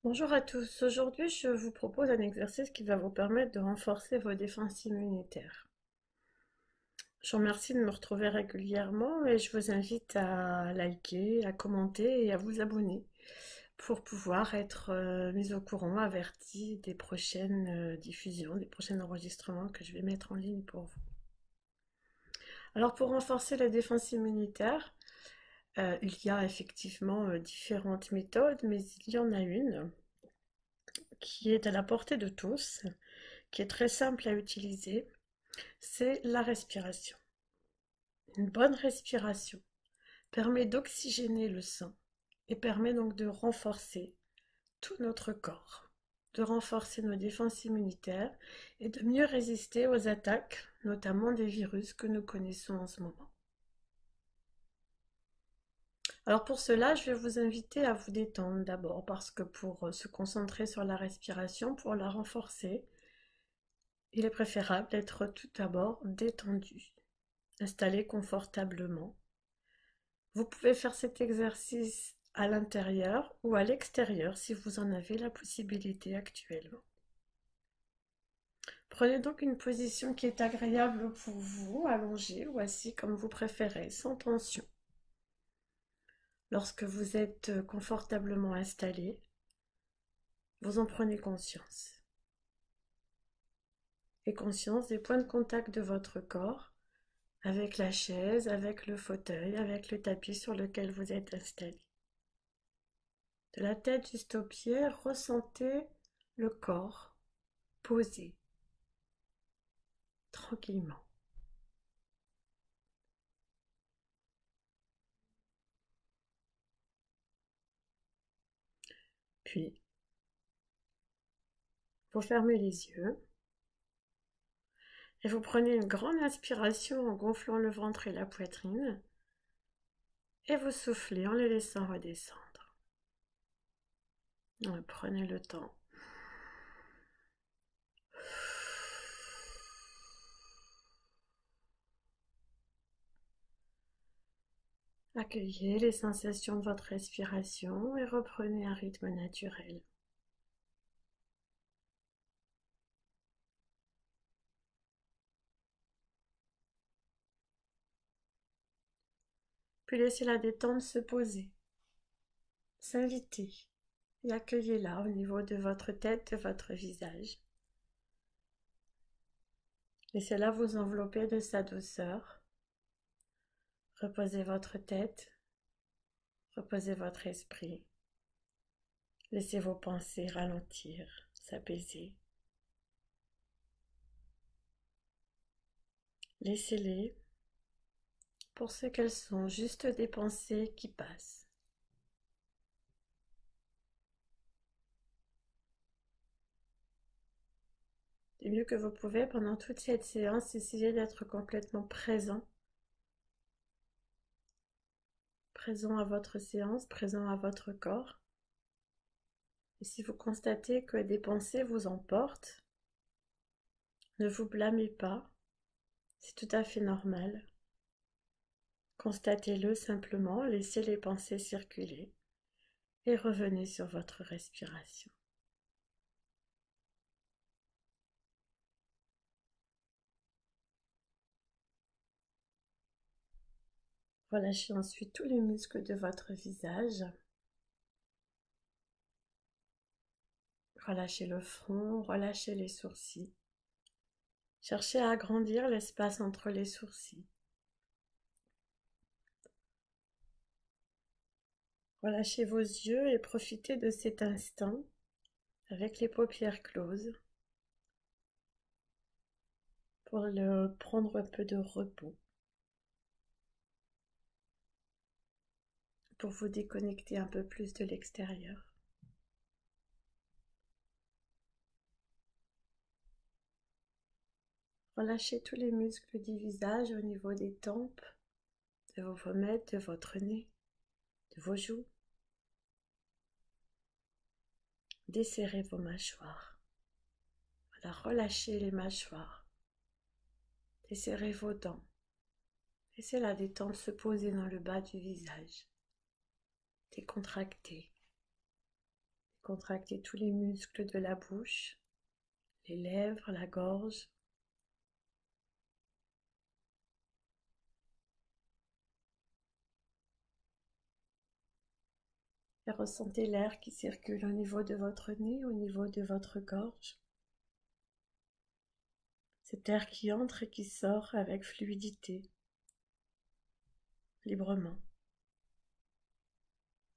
Bonjour à tous, aujourd'hui je vous propose un exercice qui va vous permettre de renforcer vos défenses immunitaires. Je vous remercie de me retrouver régulièrement et je vous invite à liker, à commenter et à vous abonner pour pouvoir être mis au courant, averti des prochaines diffusions, des prochains enregistrements que je vais mettre en ligne pour vous. Alors pour renforcer la défense immunitaire, il y a effectivement différentes méthodes, mais il y en a une qui est à la portée de tous, qui est très simple à utiliser, c'est la respiration. Une bonne respiration permet d'oxygéner le sang et permet donc de renforcer tout notre corps, de renforcer nos défenses immunitaires et de mieux résister aux attaques, notamment des virus que nous connaissons en ce moment. Alors pour cela, je vais vous inviter à vous détendre d'abord parce que pour se concentrer sur la respiration, pour la renforcer, il est préférable d'être tout d'abord détendu, installé confortablement. Vous pouvez faire cet exercice à l'intérieur ou à l'extérieur si vous en avez la possibilité actuellement. Prenez donc une position qui est agréable pour vous, allongé ou assis comme vous préférez, sans tension. Lorsque vous êtes confortablement installé, vous en prenez conscience. Et conscience des points de contact de votre corps avec la chaise, avec le fauteuil, avec le tapis sur lequel vous êtes installé. De la tête jusqu'aux pieds, ressentez le corps posé, tranquillement. Puis, vous fermez les yeux et vous prenez une grande inspiration en gonflant le ventre et la poitrine et vous soufflez en les laissant redescendre. Prenez le temps. Accueillez les sensations de votre respiration et reprenez un rythme naturel. Puis laissez la détente se poser, s'inviter et accueillez-la au niveau de votre tête, de votre visage. Laissez-la vous envelopper de sa douceur. Reposez votre tête, reposez votre esprit. Laissez vos pensées ralentir, s'apaiser. Laissez-les pour ce qu'elles sont, juste des pensées qui passent. Du mieux que vous pouvez pendant toute cette séance, essayez d'être complètement présent. Présent à votre séance, présent à votre corps. Et si vous constatez que des pensées vous emportent, ne vous blâmez pas, c'est tout à fait normal. Constatez-le simplement, laissez les pensées circuler et revenez sur votre respiration. Relâchez ensuite tous les muscles de votre visage. Relâchez le front, relâchez les sourcils. Cherchez à agrandir l'espace entre les sourcils. Relâchez vos yeux et profitez de cet instant avec les paupières closes pour prendre un peu de repos, pour vous déconnecter un peu plus de l'extérieur. Relâchez tous les muscles du visage au niveau des tempes, de vos pommettes, de votre nez, de vos joues. Desserrez vos mâchoires. Voilà, relâchez les mâchoires. Desserrez vos dents. Laissez la détente se poser dans le bas du visage. Décontractez. Contractez tous les muscles de la bouche, les lèvres, la gorge. Et ressentez l'air qui circule au niveau de votre nez, au niveau de votre gorge. Cet air qui entre et qui sort avec fluidité, librement,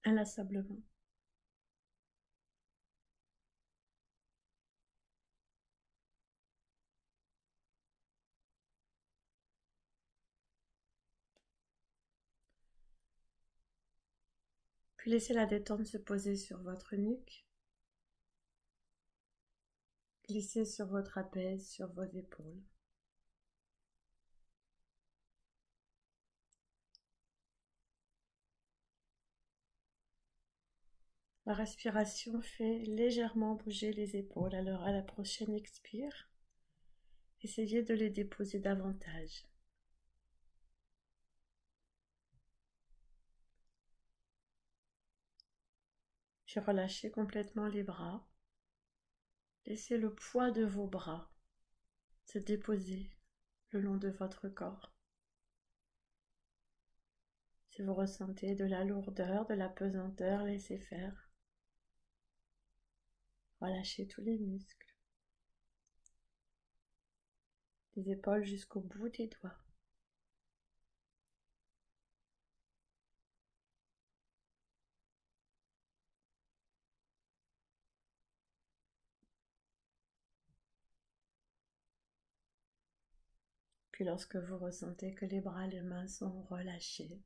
inlassablement. Puis laissez la détente se poser sur votre nuque. Glissez sur votre trapèze, sur vos épaules. La respiration fait légèrement bouger les épaules, alors à la prochaine expire, essayez de les déposer davantage. Puis relâchez complètement les bras. Laissez le poids de vos bras se déposer le long de votre corps. Si vous ressentez de la lourdeur, de la pesanteur, laissez faire. Relâchez tous les muscles, des épaules jusqu'au bout des doigts. Puis lorsque vous ressentez que les bras et les mains sont relâchés,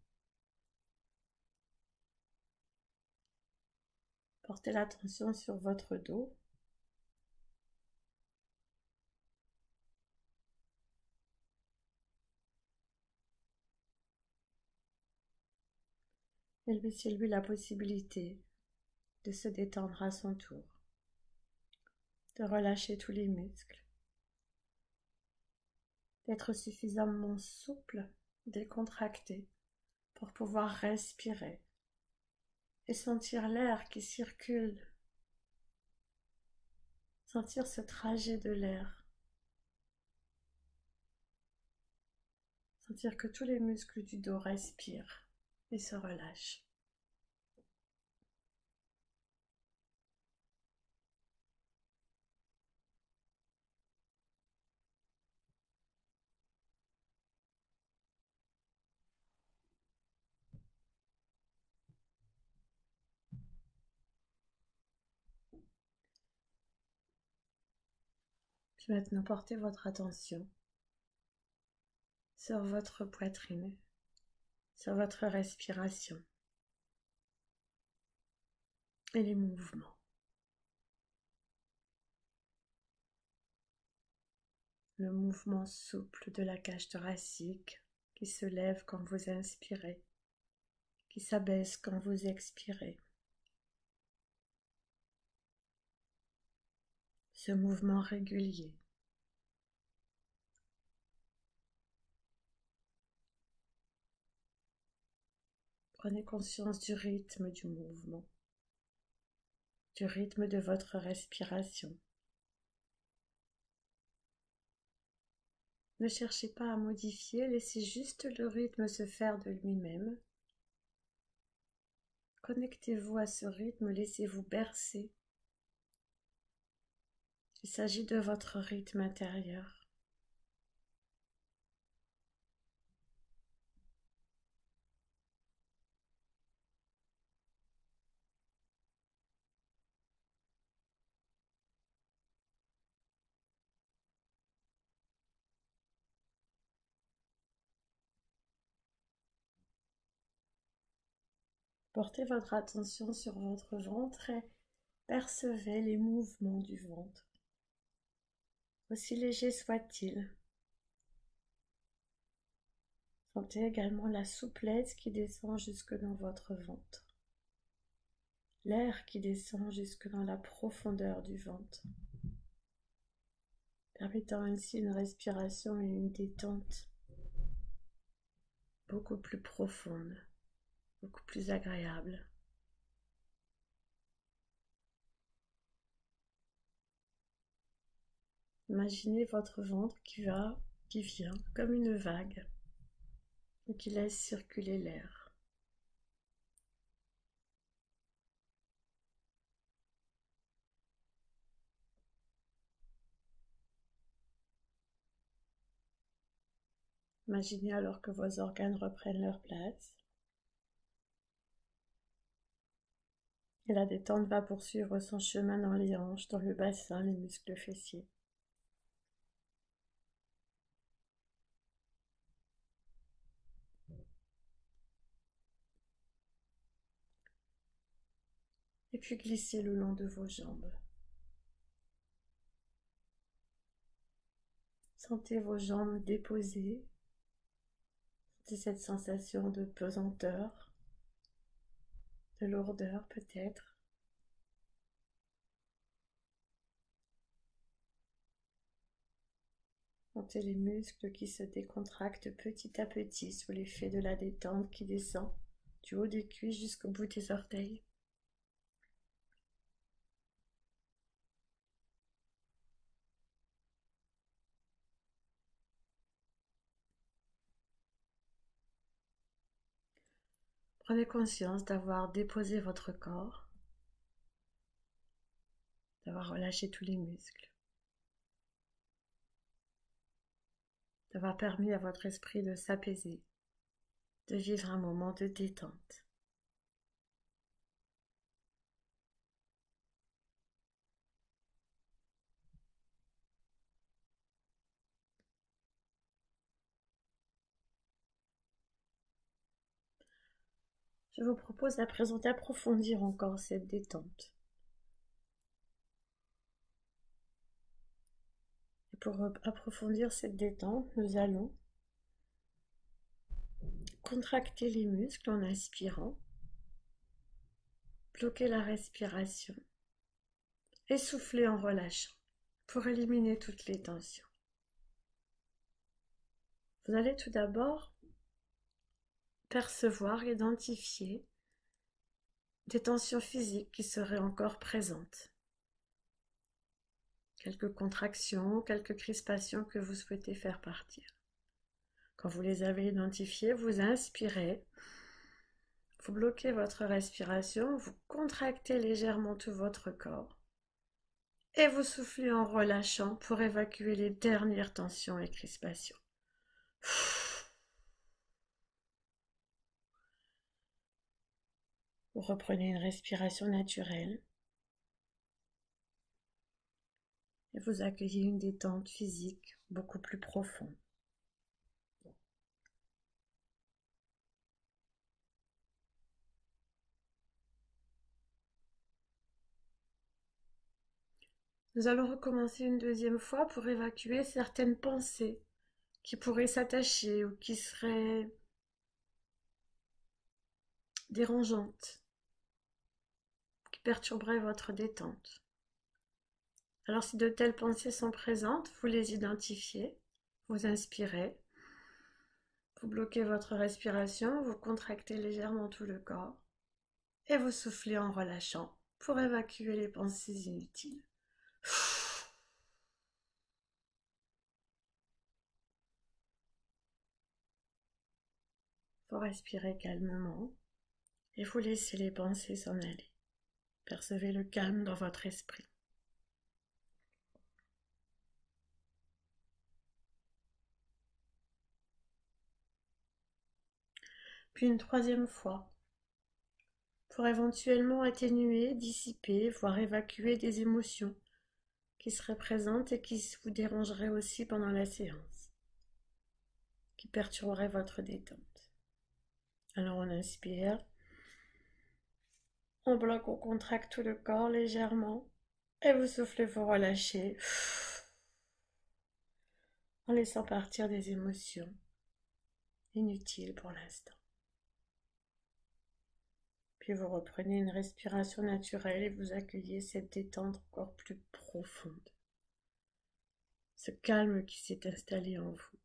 portez l'attention sur votre dos. Et laissez-lui la possibilité de se détendre à son tour, de relâcher tous les muscles, d'être suffisamment souple, décontracté pour pouvoir respirer et sentir l'air qui circule, sentir ce trajet de l'air, sentir que tous les muscles du dos respirent et se relâchent. Puis maintenant, portez votre attention sur votre poitrine, sur votre respiration et les mouvements. Le mouvement souple de la cage thoracique qui se lève quand vous inspirez, qui s'abaisse quand vous expirez. Ce mouvement régulier. Prenez conscience du rythme du mouvement, du rythme de votre respiration. Ne cherchez pas à modifier, laissez juste le rythme se faire de lui-même. Connectez-vous à ce rythme, laissez-vous bercer. Il s'agit de votre rythme intérieur. Portez votre attention sur votre ventre et percevez les mouvements du ventre, aussi légers soient-ils. Sentez également la souplesse qui descend jusque dans votre ventre, l'air qui descend jusque dans la profondeur du ventre, permettant ainsi une respiration et une détente beaucoup plus profonde, beaucoup plus agréable. Imaginez votre ventre qui vient comme une vague et qui laisse circuler l'air. Imaginez alors que vos organes reprennent leur place et la détente va poursuivre son chemin dans les hanches, dans le bassin, les muscles fessiers. Et puis glissez le long de vos jambes. Sentez vos jambes déposées. Sentez cette sensation de pesanteur, de lourdeur peut-être. Sentez les muscles qui se décontractent petit à petit sous l'effet de la détente qui descend du haut des cuisses jusqu'au bout des orteils. Prenez conscience d'avoir déposé votre corps, d'avoir relâché tous les muscles, d'avoir permis à votre esprit de s'apaiser, de vivre un moment de détente. Je vous propose à présent d'approfondir encore cette détente. Et pour approfondir cette détente, nous allons contracter les muscles en inspirant, bloquer la respiration et souffler en relâchant pour éliminer toutes les tensions. Vous allez tout d'abord percevoir, identifier des tensions physiques qui seraient encore présentes. Quelques contractions, quelques crispations que vous souhaitez faire partir. Quand vous les avez identifiées, vous inspirez, vous bloquez votre respiration, vous contractez légèrement tout votre corps et vous soufflez en relâchant pour évacuer les dernières tensions et crispations. Vous reprenez une respiration naturelle et vous accueillez une détente physique beaucoup plus profonde. Nous allons recommencer une deuxième fois pour évacuer certaines pensées qui pourraient s'attacher ou qui seraient dérangeantes, qui perturberaient votre détente. Alors si de telles pensées sont présentes, vous les identifiez, vous inspirez, vous bloquez votre respiration, vous contractez légèrement tout le corps et vous soufflez en relâchant pour évacuer les pensées inutiles. Vous respirez calmement et vous laissez les pensées s'en aller. Percevez le calme dans votre esprit. Puis une troisième fois, pour éventuellement atténuer, dissiper, voire évacuer des émotions qui seraient présentes et qui vous dérangeraient aussi pendant la séance, qui perturberaient votre détente. Alors on inspire, on bloque, on contracte tout le corps légèrement et vous soufflez, vous relâchez en laissant partir des émotions inutiles pour l'instant. Puis vous reprenez une respiration naturelle et vous accueillez cette détente encore plus profonde. Ce calme qui s'est installé en vous.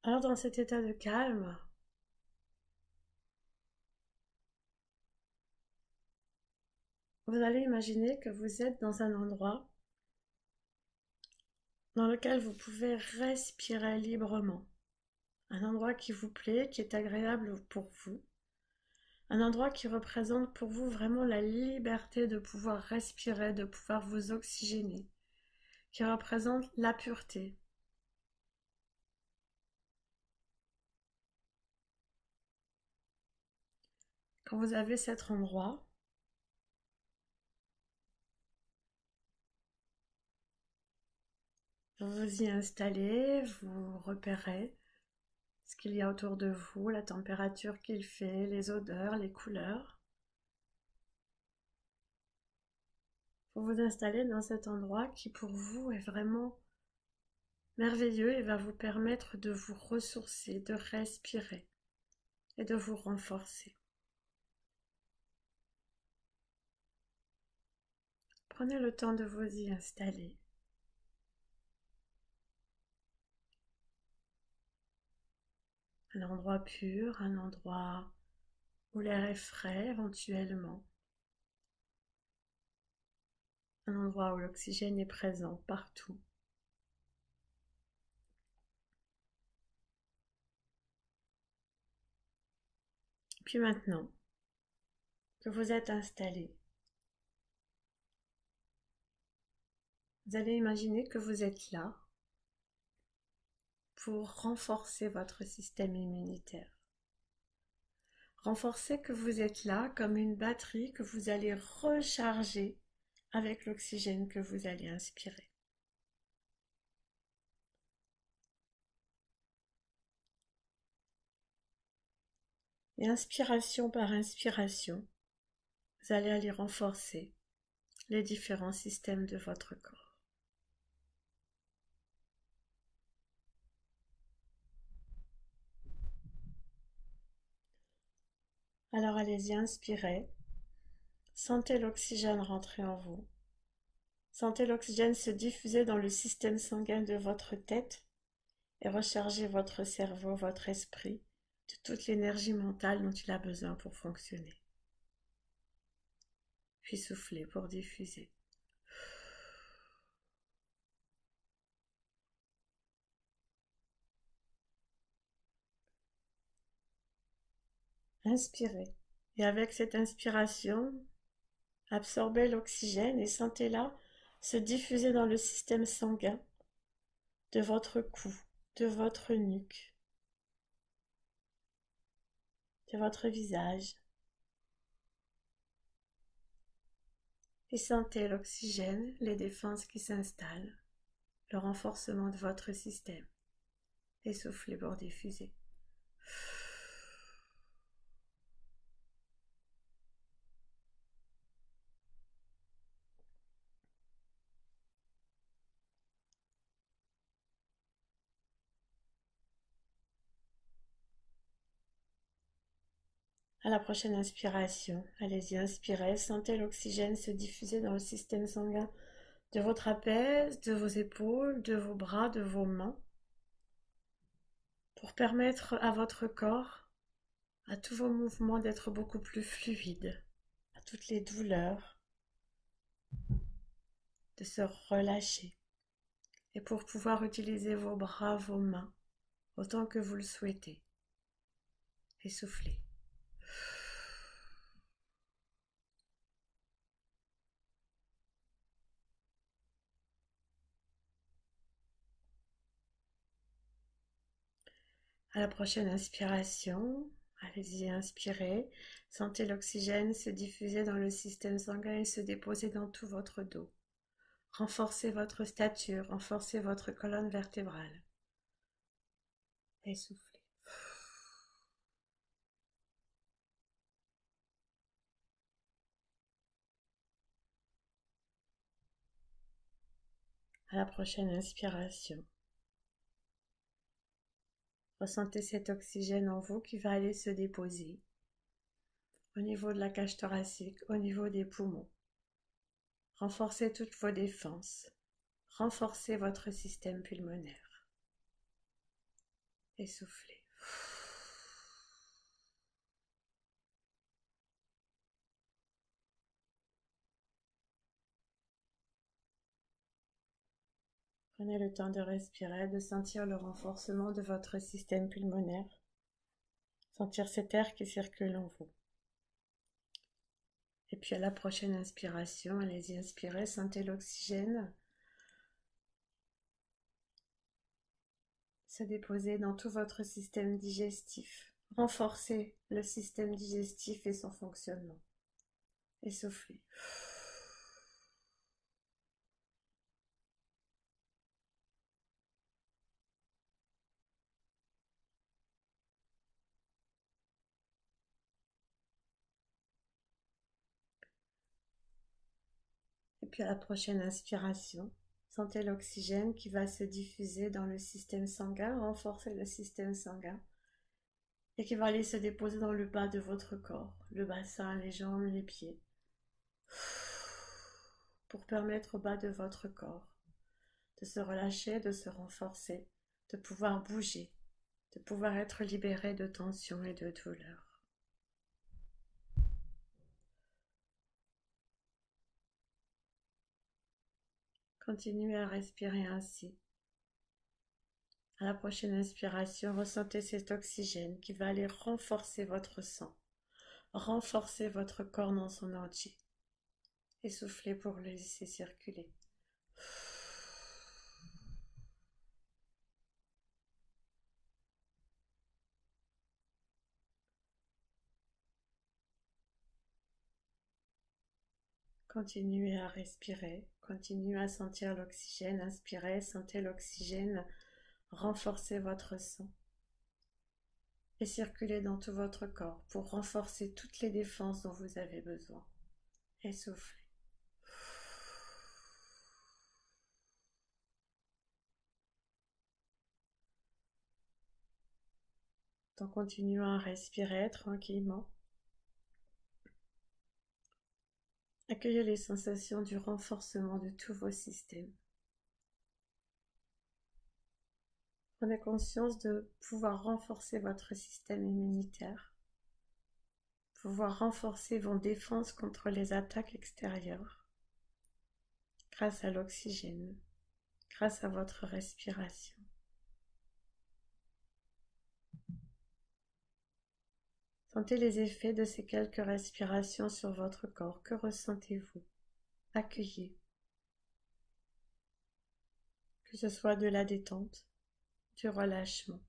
Alors dans cet état de calme, Vous allez imaginer que vous êtes dans un endroit dans lequel vous pouvez respirer librement. Un endroit qui vous plaît, qui est agréable pour vous. Un endroit qui représente pour vous vraiment la liberté de pouvoir respirer, de pouvoir vous oxygéner, qui représente la pureté. Quand vous avez cet endroit, vous vous y installez, vous repérez ce qu'il y a autour de vous, la température qu'il fait, les odeurs, les couleurs. Vous vous installez dans cet endroit qui pour vous est vraiment merveilleux et va vous permettre de vous ressourcer, de respirer et de vous renforcer. Prenez le temps de vous y installer. Un endroit pur, un endroit où l'air est frais éventuellement. Un endroit où l'oxygène est présent partout. Puis maintenant que vous êtes installé, vous allez imaginer que vous êtes là pour renforcer votre système immunitaire. Renforcer que vous êtes là comme une batterie que vous allez recharger avec l'oxygène que vous allez inspirer. Et inspiration par inspiration, vous allez aller renforcer les différents systèmes de votre corps. Alors allez-y, inspirez. Sentez l'oxygène rentrer en vous. Sentez l'oxygène se diffuser dans le système sanguin de votre tête et recharger votre cerveau, votre esprit de toute l'énergie mentale dont il a besoin pour fonctionner. Puis soufflez pour diffuser. Inspirez. Et avec cette inspiration, absorbez l'oxygène et sentez-la se diffuser dans le système sanguin de votre cou, de votre nuque, de votre visage. Et sentez l'oxygène, les défenses qui s'installent, le renforcement de votre système. Et soufflez pour diffuser. À la prochaine inspiration, allez-y, inspirez, sentez l'oxygène se diffuser dans le système sanguin de votre trapèze, de vos épaules, de vos bras, de vos mains, pour permettre à votre corps, à tous vos mouvements d'être beaucoup plus fluides, à toutes les douleurs, de se relâcher, et pour pouvoir utiliser vos bras, vos mains, autant que vous le souhaitez, et soufflez. À la prochaine inspiration, allez-y, inspirez. Sentez l'oxygène se diffuser dans le système sanguin et se déposer dans tout votre dos. Renforcez votre stature, renforcez votre colonne vertébrale. Et soufflez. À la prochaine inspiration, ressentez cet oxygène en vous qui va aller se déposer au niveau de la cage thoracique, au niveau des poumons. Renforcez toutes vos défenses. Renforcez votre système pulmonaire. Et soufflez. Prenez le temps de respirer, de sentir le renforcement de votre système pulmonaire. Sentir cet air qui circule en vous. Et puis à la prochaine inspiration, allez-y, inspirez, sentez l'oxygène se déposer dans tout votre système digestif. Renforcez le système digestif et son fonctionnement. Et soufflez. Et puis à la prochaine inspiration, sentez l'oxygène qui va se diffuser dans le système sanguin, renforcer le système sanguin et qui va aller se déposer dans le bas de votre corps, le bassin, les jambes, les pieds, pour permettre au bas de votre corps de se relâcher, de se renforcer, de pouvoir bouger, de pouvoir être libéré de tension et de douleur. Continuez à respirer ainsi. À la prochaine inspiration, ressentez cet oxygène qui va aller renforcer votre sang, renforcer votre corps dans son entier. Et soufflez pour le laisser circuler. Continuez à respirer, continuez à sentir l'oxygène, inspirez, sentez l'oxygène, renforcez votre sang et circulez dans tout votre corps pour renforcer toutes les défenses dont vous avez besoin. Et soufflez. En continuant à respirer tranquillement, accueillez les sensations du renforcement de tous vos systèmes. Prenez conscience de pouvoir renforcer votre système immunitaire, pouvoir renforcer vos défenses contre les attaques extérieures, grâce à l'oxygène, grâce à votre respiration. Sentez les effets de ces quelques respirations sur votre corps. Que ressentez-vous? Accueillez. Que ce soit de la détente, du relâchement.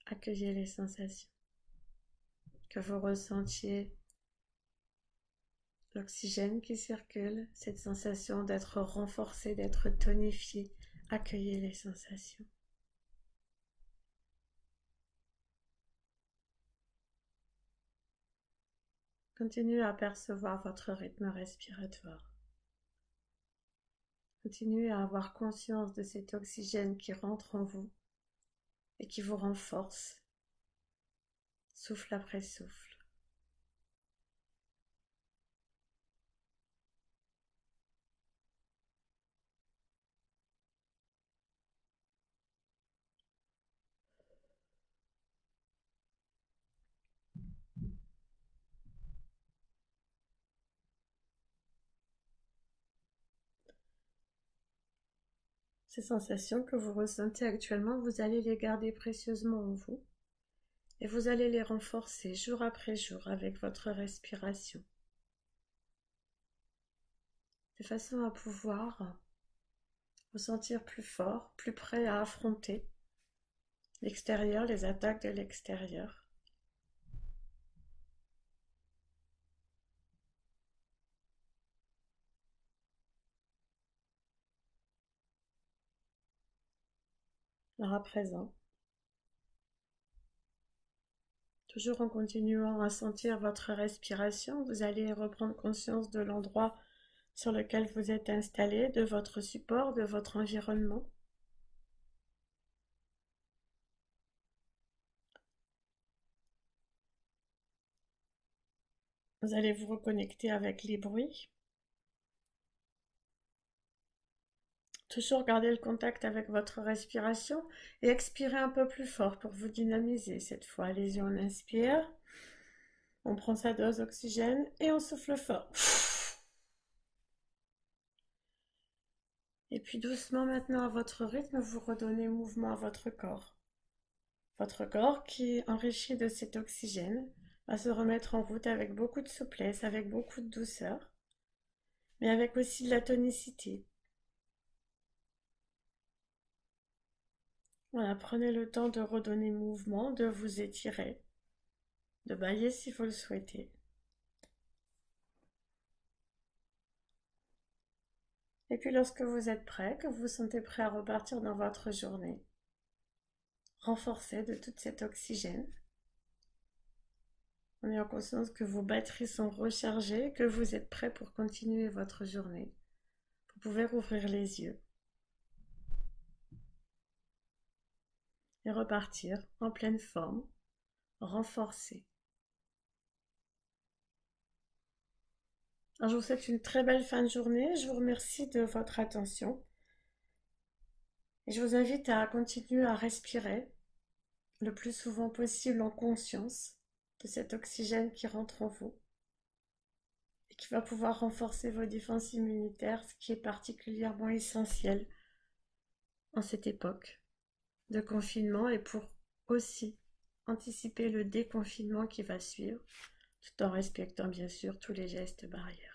Accueillez les sensations. Que vous ressentiez l'oxygène qui circule, cette sensation d'être renforcé, d'être tonifié. Accueillez les sensations. Continuez à percevoir votre rythme respiratoire. Continuez à avoir conscience de cet oxygène qui rentre en vous et qui vous renforce, souffle après souffle. Ces sensations que vous ressentez actuellement, vous allez les garder précieusement en vous et vous allez les renforcer jour après jour avec votre respiration, de façon à pouvoir vous sentir plus fort, plus prêt à affronter l'extérieur, les attaques de l'extérieur. Alors à présent, toujours en continuant à sentir votre respiration, vous allez reprendre conscience de l'endroit sur lequel vous êtes installé, de votre support, de votre environnement. Vous allez vous reconnecter avec les bruits. Toujours garder le contact avec votre respiration et expirez un peu plus fort pour vous dynamiser. Cette fois, allez-y, on inspire. On prend sa dose d'oxygène et on souffle fort. Et puis doucement maintenant à votre rythme, vous redonnez mouvement à votre corps. Votre corps qui est enrichi de cet oxygène va se remettre en route avec beaucoup de souplesse, avec beaucoup de douceur, mais avec aussi de la tonicité. Voilà, prenez le temps de redonner mouvement, de vous étirer, de bâiller si vous le souhaitez. Et puis lorsque vous êtes prêt, que vous vous sentez prêt à repartir dans votre journée, renforcé de tout cet oxygène, en ayant conscience que vos batteries sont rechargées, que vous êtes prêt pour continuer votre journée. Vous pouvez rouvrir les yeux et repartir en pleine forme, renforcé. Alors, je vous souhaite une très belle fin de journée. Je vous remercie de votre attention. Et je vous invite à continuer à respirer le plus souvent possible en conscience de cet oxygène qui rentre en vous et qui va pouvoir renforcer vos défenses immunitaires, ce qui est particulièrement essentiel en cette époque de confinement et pour aussi anticiper le déconfinement qui va suivre, tout en respectant bien sûr tous les gestes barrières.